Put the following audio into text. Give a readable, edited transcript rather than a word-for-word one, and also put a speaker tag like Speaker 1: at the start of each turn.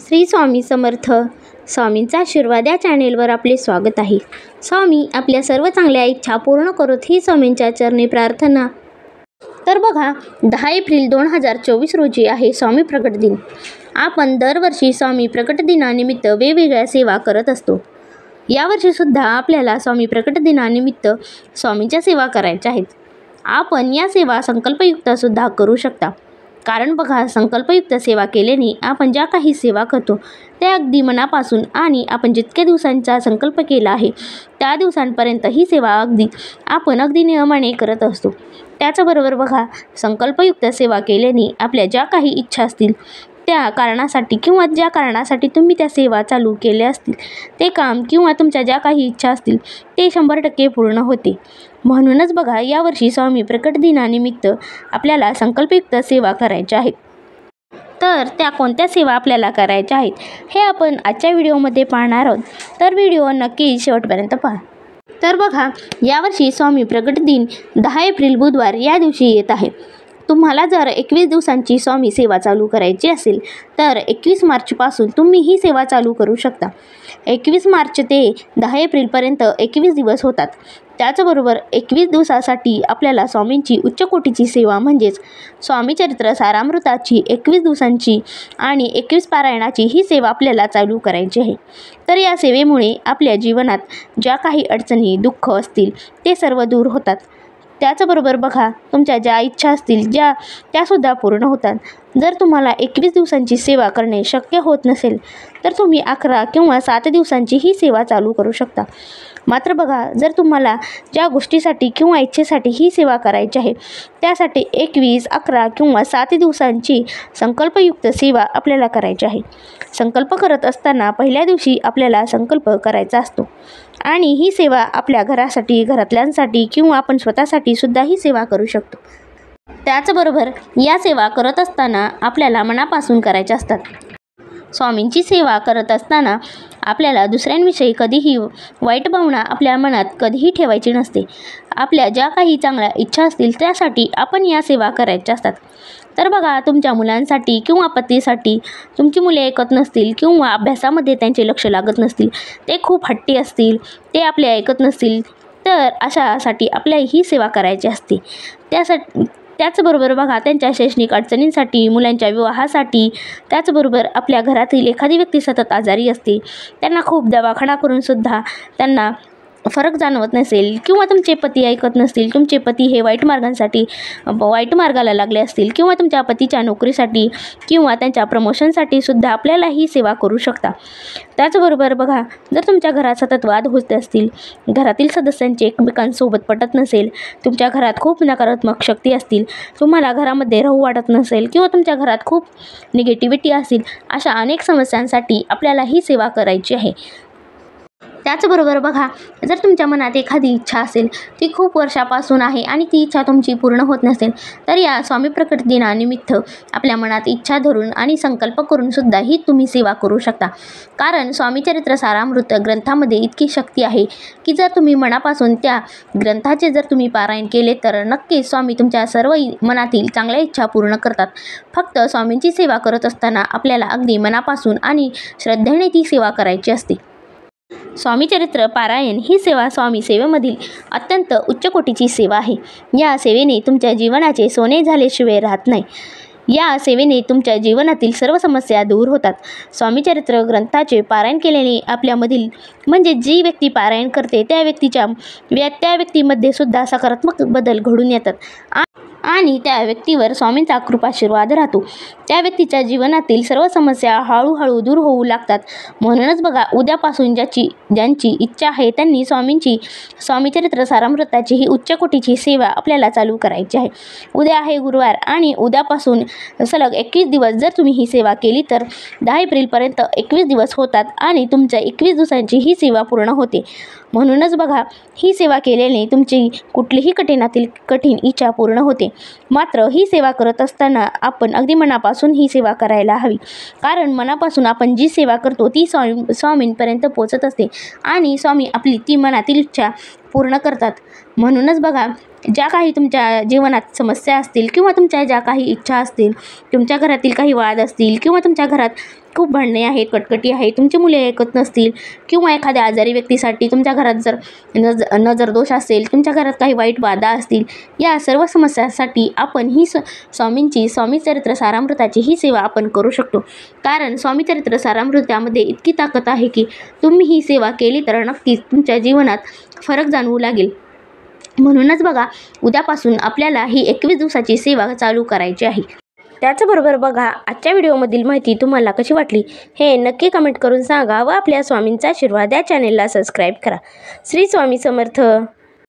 Speaker 1: श्री स्वामी समर्थ. स्वामींचा आशीर्वाद या चॅनेलवर आपले स्वागत आहे. स्वामी आपल्या सर्व चांगल्या इच्छा पूर्ण करोत ही स्वामींच्या चरणी प्रार्थना. तर बघा, 10 एप्रिल 2024 रोजी आहे स्वामी प्रकट दिन. आपण दरवर्षी स्वामी प्रकट दिनानिमित्त वेगवेगळ्या सेवा करत असतो. यावर्षीसुद्धा आपल्याला स्वामी प्रकट दिनानिमित्त स्वामींच्या सेवा करायच्या आहेत. आपण या सेवा संकल्पयुक्तसुद्धा करू शकता. कारण बघा, संकल्पयुक्त सेवा केल्याने आपण ज्या काही सेवा करतो त्या अगदी मनापासून आणि आपण जितक्या दिवसांचा संकल्प केला आहे त्या दिवसांपर्यंत ही सेवा आपण अगदी नियमाने करत असतो. त्याचबरोबर बघा, संकल्पयुक्त सेवा केल्याने आपल्या ज्या काही इच्छा असतील त्या कारणासाठी किंवा ज्या कारणासाठी तुम्ही त्या सेवा चालू केल्या असतील ते काम किंवा तुमच्या ज्या काही इच्छा असतील ते 100% पूर्ण होते. म्हणूनच बघा, यावर्षी स्वामी प्रकट दिनानिमित्त आपल्याला संकल्पयुक्त सेवा करायच्या आहेत. तर त्या कोणत्या सेवा आपल्याला करायच्या आहेत हे आपण आजच्या व्हिडिओमध्ये पाहणार आहोत. तर व्हिडिओ नक्की शेवटपर्यंत पहा. तर बघा, यावर्षी स्वामी प्रकट दिन 10 एप्रिल बुधवार या दिवशी येत आहे. तुम्हाला जर 21 दिवसांची स्वामी सेवा चालू करायची असेल तर 21 मार्चपासून तुम्ही ही सेवा चालू करू शकता. 21 मार्च ते 10 एप्रिलपर्यंत 21 दिवस होतात. त्याचबरोबर 21 दिवसासाठी आपल्याला स्वामींची उच्च कोटीची सेवा म्हणजेच स्वामी चरित्र सारामृताची 21 दिवसांची आणि 21 पारायणाची ही सेवा आपल्याला चालू करायची आहे. तर या सेवेमुळे आपल्या जीवनात ज्या काही अडचणी दुःख असतील ते सर्व दूर होतात. त्याचबरोबर बघा, तुमच्या ज्या इच्छा असतील त्यासुद्धा पूर्ण होतात. जर तुम्हाला 21 दिवसांची सेवा करणे शक्य होत नसेल तर तुम्ही 11 किंवा 7 दिवसांची ही सेवा चालू करू शकता. मात्र बघा, जर तुम्हाला ज्या गोष्टीसाठी किंवा इच्छेसाठी ही सेवा करायची आहे त्यासाठी 21, 11 किंवा 7 दिवसांची संकल्पयुक्त सेवा आपल्याला करायची आहे. संकल्प करत असताना पहिल्या दिवशी आपल्याला संकल्प करायचा असतो आणि ही सेवा आपल्या घरासाठी, घरातल्यांसाठी किंवा आपण स्वतःसाठी सुद्धा ही सेवा करू शकतो. त्याचबरोबर या सेवा करत असताना आपल्याला मनापासून करायच्या असतात. स्वामींची सेवा करत असताना आपल्याला दुसऱ्यांविषयी कधीही वाईट भावना आपल्या मनात कधीही ठेवायची नसते. आपल्या ज्या काही चांगल्या इच्छा असतील त्यासाठी आपण या सेवा करायच्या असतात. तर बघा, तुमच्या मुलांसाठी किंवा पतीसाठी तुमची मुले ऐकत नसतील किंवा अभ्यासामध्ये त्यांचे लक्ष लागत नसतील, ते खूप हट्टी असतील, ते आपले ऐकत नसतील, तर अशासाठी आपल्याला ही सेवा करायची असते. त्याचबरोबर बघा, त्यांच्या शैक्षणिक अडचणींसाठी, मुलांच्या विवाहासाठी, त्याचबरोबर आपल्या घरातील एखादी व्यक्ती सतत आजारी असते, त्यांना खूप दवाखाना करूनसुद्धा त्यांना फरक जाणवत नसेल किंवा तुमचे पती ऐकत नसतील, तुमचे पती हे वाईट मार्गाला लागले असतील किंवा तुमच्या पतीच्या नोकरीसाठी किंवा त्यांच्या प्रमोशनसाठी सुद्धा आपल्याला ही सेवा करू शकता. त्याचबरोबर बघा, जर तुमच्या घरात सतत वाद होत असतील, घरातील सदस्यांचे एकमेकांसोबत पटत नसेल, तुमच्या घरात खूप नकारात्मक शक्ती असतील, तुम्हाला घरामध्ये राहू वाटत नसेल किंवा तुमच्या घरात खूप निगेटिव्हिटी असेल, अशा अनेक समस्यांसाठी आपल्याला ही सेवा करायची आहे. त्याचबरोबर बघा, जर तुमच्या मनात एखादी इच्छा असेल, ती खूप वर्षापासून आहे आणि ती इच्छा तुमची पूर्ण होत नसेल, तर या स्वामी प्रकट दिनानिमित्त आपल्या मनात इच्छा धरून आणि संकल्प करून सुद्धा ही तुम्ही सेवा करू शकता. कारण स्वामी चरित्र सारामृत ग्रंथामध्ये इतकी शक्ती आहे की जर तुम्ही मनापासून त्या ग्रंथाचे जर तुम्ही पारायण केले तर नक्कीच स्वामी तुमच्या सर्व मनातील चांगल्या इच्छा पूर्ण करतात. फक्त स्वामींची सेवा करत असताना आपल्याला अगदी मनापासून आणि श्रद्धेने ती सेवा करायची असते. स्वामी चरित्र पारायण ही सेवा स्वामी सेवेमधील अत्यंत उच्च कोटीची सेवा आहे. या सेवेने तुमच्या जीवनाचे सोने झाल्याशिवाय राहत नाही. या सेवेने तुमच्या जीवनातील सर्व समस्या दूर होतात. स्वामी चरित्र ग्रंथाचे पारायण केल्याने आपल्यामधील म्हणजे जी व्यक्ती पारायण करते त्या व्यक्तीमध्ये सुद्धा सकारात्मक बदल घडून येतात आणि त्या व्यक्तीवर स्वामींचा कृपाशीर्वाद राहतो. त्या व्यक्तीच्या जीवनातील सर्व समस्या हळूहळू दूर होऊ लागतात. म्हणूनच बघा, उद्यापासून ज्यांची इच्छा आहे त्यांनी स्वामी चरित्र सारामृताची ही उच्च कोटीची सेवा आपल्याला चालू करायची आहे. उद्या आहे गुरुवार आणि उद्यापासून सलग 21 दिवस जर तुम्ही ही सेवा केली तर 10 एप्रिलपर्यंत 21 दिवस होतात आणि तुमच्या 21 दिवसांची ही सेवा पूर्ण होते. म्हणूनच बघा, ही सेवा केल्याने तुमची कुठलीही कठीण इच्छा पूर्ण होते. मात्र ही सेवा करत असताना आपण अगदी मनापासून ही सेवा करायला हवी. कारण मनापासून आपण जी सेवा करतो ती स्वामींपर्यंत पोचत असते आणि स्वामी आपली ती मनातील इच्छा पूर्ण करतात. म्हणूनच बघा, ज्या काही तुमच्या जीवनात समस्या असतील किंवा तुमच्या ज्या काही इच्छा असतील, तुमच्या घरातील काही वाद असतील किंवा तुमच्या घरात खूप भांडणे आहेत, कटकटी आहे, तुमची मुले ऐकत नसतील किंवा एखाद्या आजारी व्यक्तीसाठी तुमच्या घरात जर नजर दोष असेल, तुमच्या घरात काही वाईट बाधा असतील, या सर्व समस्यांसाठी आपण ही स्वामींची स्वामी चरित्र सारामृताची ही सेवा आपण करू शकतो. कारण स्वामी चरित्र सारामृतामध्ये इतकी ताकद आहे की तुम्ही ही सेवा केली तर नक्कीच तुमच्या जीवनात फरक जाणवू लागेल. म्हणूनच बघा, उद्यापासून आपल्याला ही 21 दिवसाची सेवा चालू करायची आहे. त्याचबरोबर बघा, आजच्या व्हिडिओमधील माहिती तुम्हाला कशी वाटली हे नक्की कमेंट करून सांगा व आपल्या स्वामींचा आशीर्वाद या चॅनेलला सबस्क्राईब करा. श्री स्वामी समर्थ.